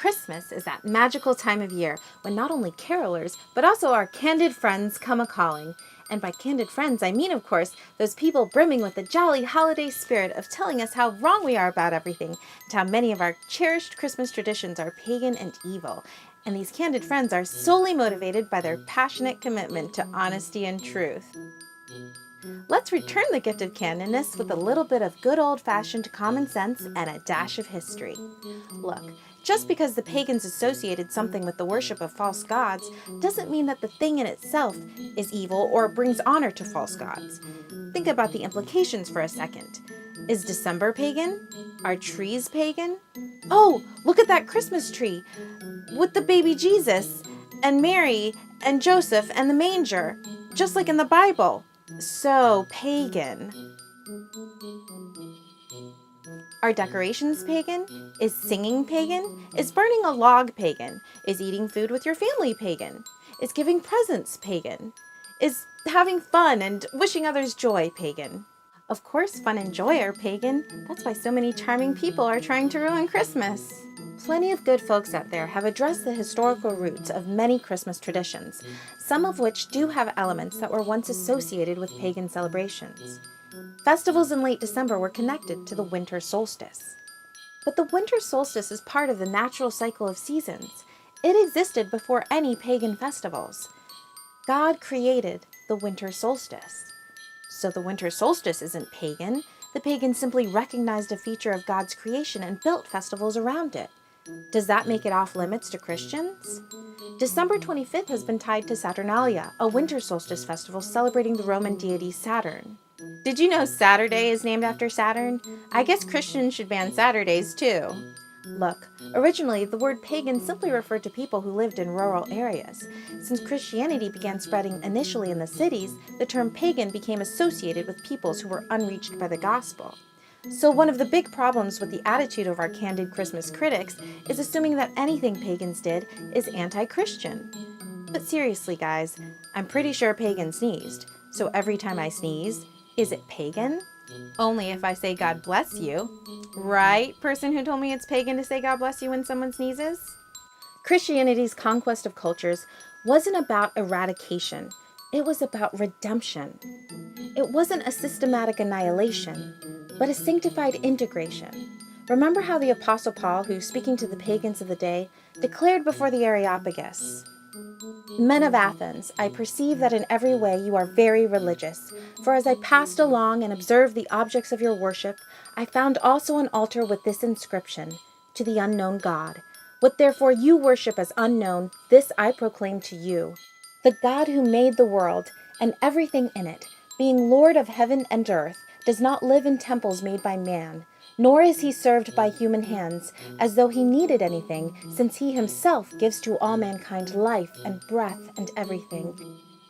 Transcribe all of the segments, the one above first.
Christmas is that magical time of year when not only carolers, but also our candid friends come a-calling. And by candid friends, I mean, of course, those people brimming with the jolly holiday spirit of telling us how wrong we are about everything, and how many of our cherished Christmas traditions are pagan and evil. And these candid friends are solely motivated by their passionate commitment to honesty and truth. Let's return the gift of candidness with a little bit of good old-fashioned common sense and a dash of history. Look, just because the pagans associated something with the worship of false gods doesn't mean that the thing in itself is evil or brings honor to false gods. Think about the implications for a second. Is December pagan? Are trees pagan? Oh, look at that Christmas tree with the baby Jesus and Mary and Joseph and the manger, just like in the Bible. So pagan. Are decorations pagan? Is singing pagan? Is burning a log pagan? Is eating food with your family pagan? Is giving presents pagan? Is having fun and wishing others joy pagan? Of course, fun and joy are pagan. That's why so many charming people are trying to ruin Christmas. Plenty of good folks out there have addressed the historical roots of many Christmas traditions, some of which do have elements that were once associated with pagan celebrations. Festivals in late December were connected to the winter solstice. But the winter solstice is part of the natural cycle of seasons. It existed before any pagan festivals. God created the winter solstice. So the winter solstice isn't pagan. The pagans simply recognized a feature of God's creation and built festivals around it. Does that make it off limits to Christians? December 25th has been tied to Saturnalia, a winter solstice festival celebrating the Roman deity Saturn. Did you know Saturday is named after Saturn? I guess Christians should ban Saturdays too. Look, originally the word pagan simply referred to people who lived in rural areas. Since Christianity began spreading initially in the cities, the term pagan became associated with peoples who were unreached by the gospel. So one of the big problems with the attitude of our candid Christmas critics is assuming that anything pagans did is anti-Christian. But seriously, guys, I'm pretty sure pagan sneezed. So every time I sneeze, is it pagan? Only if I say God bless you. Right, person who told me it's pagan to say God bless you when someone sneezes? Christianity's conquest of cultures wasn't about eradication. It was about redemption. It wasn't a systematic annihilation, but a sanctified integration. Remember how the Apostle Paul, who, speaking to the pagans of the day, declared before the Areopagus, "Men of Athens, I perceive that in every way you are very religious. For as I passed along and observed the objects of your worship, I found also an altar with this inscription, to the unknown God. What therefore you worship as unknown, this I proclaim to you. The God who made the world and everything in it, being Lord of heaven and earth, does not live in temples made by man, nor is he served by human hands, as though he needed anything, since he himself gives to all mankind life and breath and everything.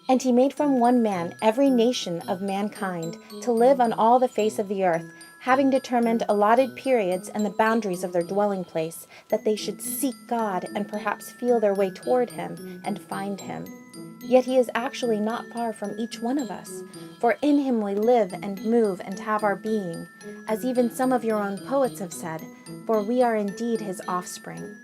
And he made from one man every nation of mankind to live on all the face of the earth, having determined allotted periods and the boundaries of their dwelling place, that they should seek God and perhaps feel their way toward him and find him. Yet he is actually not far from each one of us, for in him we live and move and have our being, as even some of your own poets have said, for we are indeed his offspring."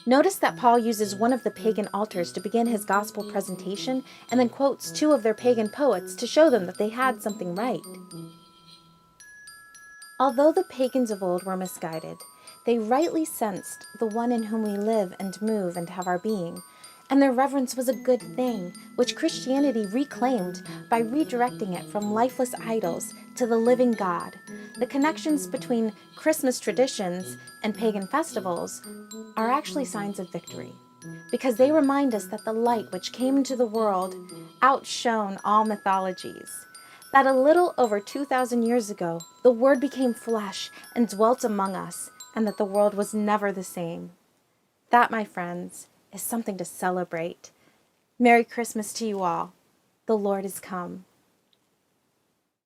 Notice that Paul uses one of the pagan altars to begin his gospel presentation and then quotes two of their pagan poets to show them that they had something right. Although the pagans of old were misguided, they rightly sensed the one in whom we live and move and have our being, and their reverence was a good thing, which Christianity reclaimed by redirecting it from lifeless idols to the living God. The connections between Christmas traditions and pagan festivals are actually signs of victory, because they remind us that the light which came into the world outshone all mythologies, that a little over 2,000 years ago, the Word became flesh and dwelt among us, and that the world was never the same. That, my friends, is something to celebrate. Merry Christmas to you all. The Lord is come.